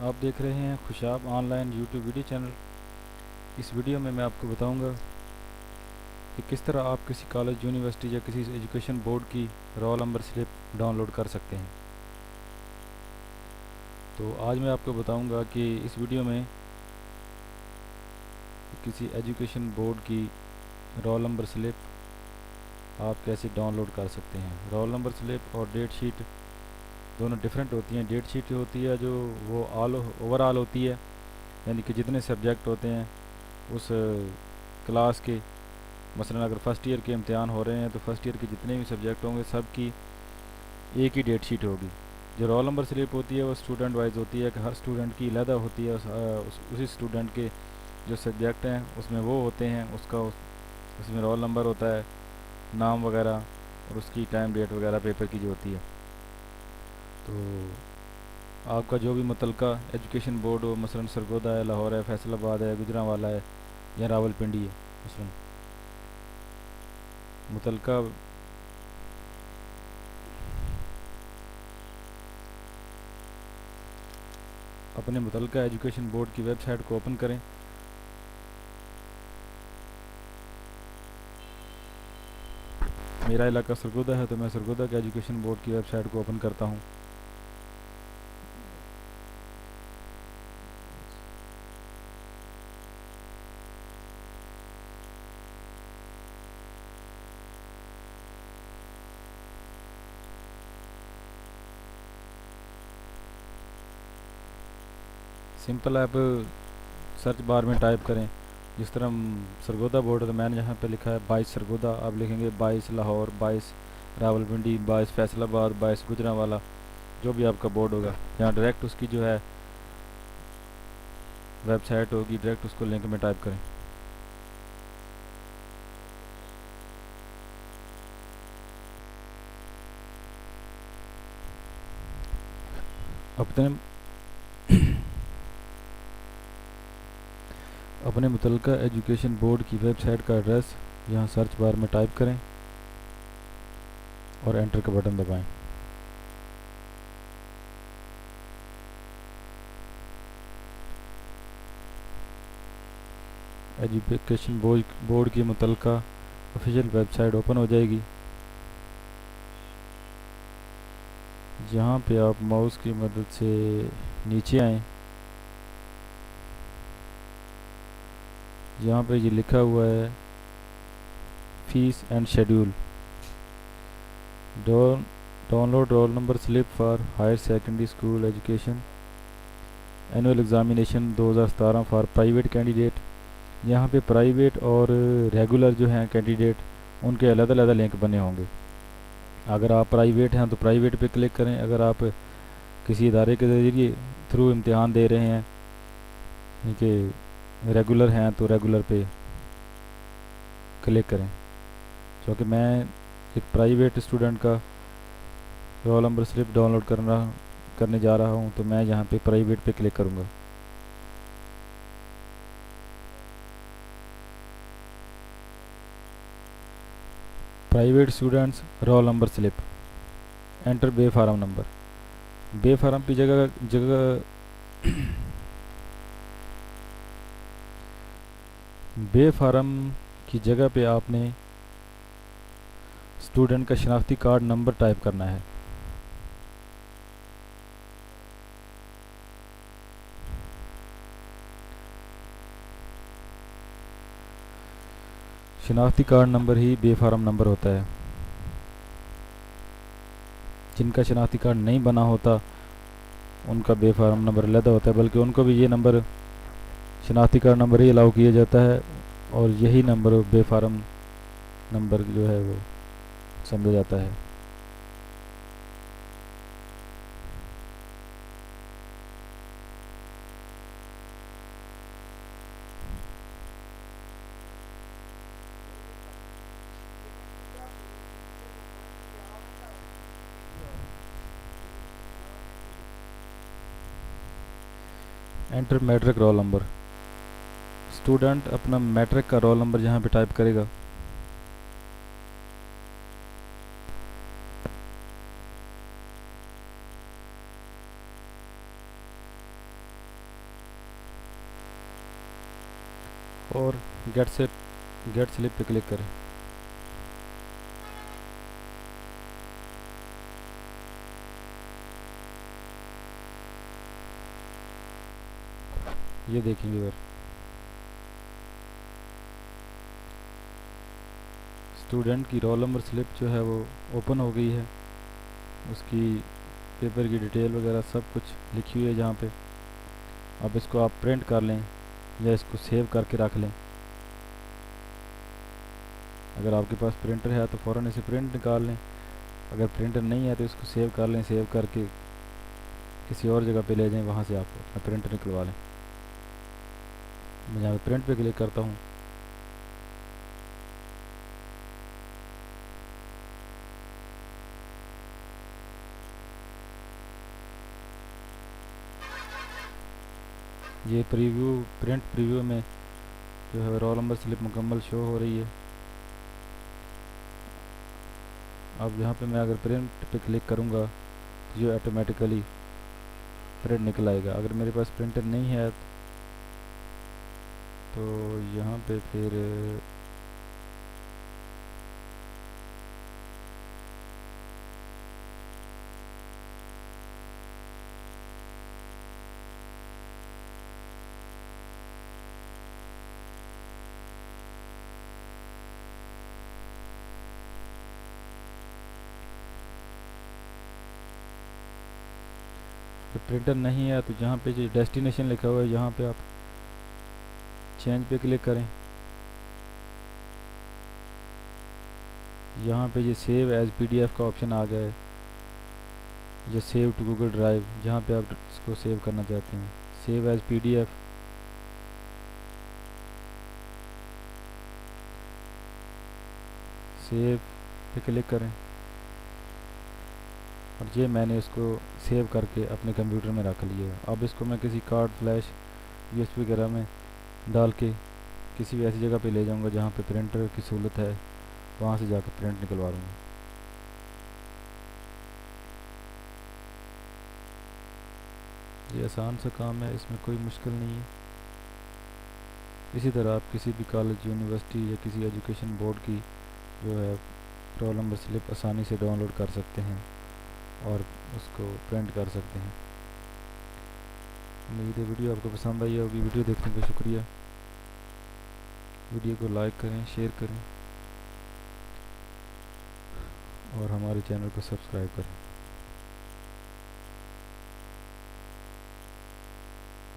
आप देख रहे हैं Khushab online YouTube video channel. इस वीडियो में मैं आपको बताऊंगा कि किस तरह आप किसी कॉलेज, यूनिवर्सिटी या किसी एजुकेशन बोर्ड की रोल नंबर स्लिप डाउनलोड कर सकते हैं। तो आज मैं आपको बताऊंगा कि इस वीडियो में किसी एजुकेशन बोर्ड की रोल नंबर स्लिप आप कैसे डाउनलोड कर सकते हैं। रोल नंबर स्लिप और डेट शीट दोनों डिफरेंट होती हैं। डेट शीट होती है जो वो ओवरऑल होती है, यानी कि जितने सब्जेक्ट होते हैं उस क्लास के। मसलन अगर फर्स्ट ईयर के इम्तिहान हो रहे हैं तो फर्स्ट ईयर के जितने भी सब्जेक्ट होंगे सब की एक ही डेट शीट होगी। जो रोल नंबर स्लिप होती है वो स्टूडेंट वाइज होती है कि हर स्टूडेंट की अलग होती है। उसी स्टूडेंट के जो सब्जेक्ट हैं उसमें वो होते हैं, उसमें रोल नंबर होता है, नाम वगैरह, और उसकी टाइम डेट वगैरह पेपर की जो होती है। तो आपका जो भी मुतलका एजुकेशन बोर्ड हो, मसलन सरगोदा है, लाहौर है, फैसलाबाद है, गुजरांवाला है या रावलपिंडी है, मसलन मुतलका अपने मुतलका एजुकेशन बोर्ड की वेबसाइट को ओपन करें। मेरा इलाका सरगोदा है तो मैं सरगोदा के एजुकेशन बोर्ड की वेबसाइट को ओपन करता हूँ। सिंपल ऐप सर्च बार में टाइप करें। जिस तरह सरगोदा बोर्ड है तो मैंने यहाँ पे लिखा है 22 सरगोदा, आप लिखेंगे 22 लाहौर, 22 रावलपिंडी, 22 फैसलाबाद, 22 गुजरांवाला, जो भी आपका बोर्ड होगा। यहाँ डायरेक्ट उसकी जो है वेबसाइट होगी, डायरेक्ट उसको लिंक में टाइप करें। अपने अपने मुतलका एजुकेशन बोर्ड की वेबसाइट का एड्रेस यहाँ सर्च बार में टाइप करें और एंटर का बटन दबाएं। एजुकेशन बोर्ड की मुतलका ऑफिशियल वेबसाइट ओपन हो जाएगी। यहाँ पे आप माउस की मदद से नीचे आएँ। यहाँ पे ये लिखा हुआ है fees and schedule, download roll number slip for higher secondary school education annual examination 2017 for private candidate. यहाँ पे प्राइवेट और रेगुलर जो हैं कैंडिडेट, उनके अलग अलग लिंक बने होंगे। अगर आप प्राइवेट हैं तो प्राइवेट पे क्लिक करें, अगर आप किसी इदारे के ज़रिए थ्रू इम्तिहान दे रहे हैं कि रेगुलर हैं तो रेगुलर पे क्लिक करें। क्योंकि मैं एक प्राइवेट स्टूडेंट का रोल नंबर स्लिप डाउनलोड करने जा रहा हूँ तो मैं यहाँ पे प्राइवेट पे क्लिक करूँगा। Private students roll number slip, enter बे फार्म नंबर। बे फार्म की जगह जगह बे फार्म की जगह पे आपने स्टूडेंट का शनाख्ती कार्ड नंबर टाइप करना है। शनाख्ती कार्ड नंबर ही बे फार्म नंबर होता है। जिनका शनाख्ती कार्ड नहीं बना होता उनका बे फार्म नंबर अलग होता है, बल्कि उनको भी ये नंबर, शनाख्ती कार्ड नंबर ही अलाउ किया जाता है और यही नंबर बे फार्म नंबर जो है वो समझा जाता है। Enter matric roll number. Student अपना मैट्रिक का रोल नंबर यहाँ पे टाइप करेगा। और गेट स्लिप पे क्लिक करें। ये देखेंगे व्यूअर, स्टूडेंट की रोल नंबर स्लिप जो है वो ओपन हो गई है। उसकी पेपर की डिटेल वगैरह सब कुछ लिखी हुई है जहाँ पे। अब इसको आप प्रिंट कर लें या इसको सेव करके रख लें। अगर आपके पास प्रिंटर है तो फ़ौरन इसे प्रिंट निकाल लें, अगर प्रिंटर नहीं है तो इसको सेव कर लें। सेव करके किसी और जगह पे ले जाएं, वहाँ से आप अपना प्रिंटर निकलवा लें। मैं यहाँ पे प्रिंट पे क्लिक करता हूँ। ये प्रिंट प्रीव्यू में जो है रोल नंबर स्लिप मुकम्मल शो हो रही है। अब यहाँ पे मैं अगर प्रिंट पे क्लिक करूँगा तो जो ऑटोमेटिकली प्रिंट निकल आएगा। अगर मेरे पास प्रिंटर नहीं है तो यहाँ पे फिर प्रिंटर नहीं है तो जहाँ पे जो डेस्टिनेशन लिखा हुआ है यहाँ पे आप चेंज पे क्लिक करें। यहाँ पे ये सेव एज पीडीएफ का ऑप्शन आ गया है, ये सेव टू गूगल ड्राइव, जहाँ पे आप इसको सेव करना चाहते हैं। सेव एज पीडीएफ, सेव पे क्लिक करें और ये मैंने इसको सेव करके अपने कंप्यूटर में रख लिया है। अब इसको मैं किसी कार्ड, फ्लैश, यूएसबी वगैरह में डाल के किसी भी ऐसी जगह पे ले जाऊंगा जहाँ पे प्रिंटर की सहूलत है, वहाँ से जाकर प्रिंट निकलवा लूँगा। ये आसान सा काम है, इसमें कोई मुश्किल नहीं है। इसी तरह आप किसी भी कॉलेज, यूनिवर्सिटी या किसी एजुकेशन बोर्ड की जो है रोल नंबर स्लिप आसानी से डाउनलोड कर सकते हैं और उसको प्रिंट कर सकते हैं। उम्मीद है वीडियो आपको पसंद आई होगी। वीडियो देखने का शुक्रिया। वीडियो को लाइक करें, शेयर करें और हमारे चैनल को सब्सक्राइब करें।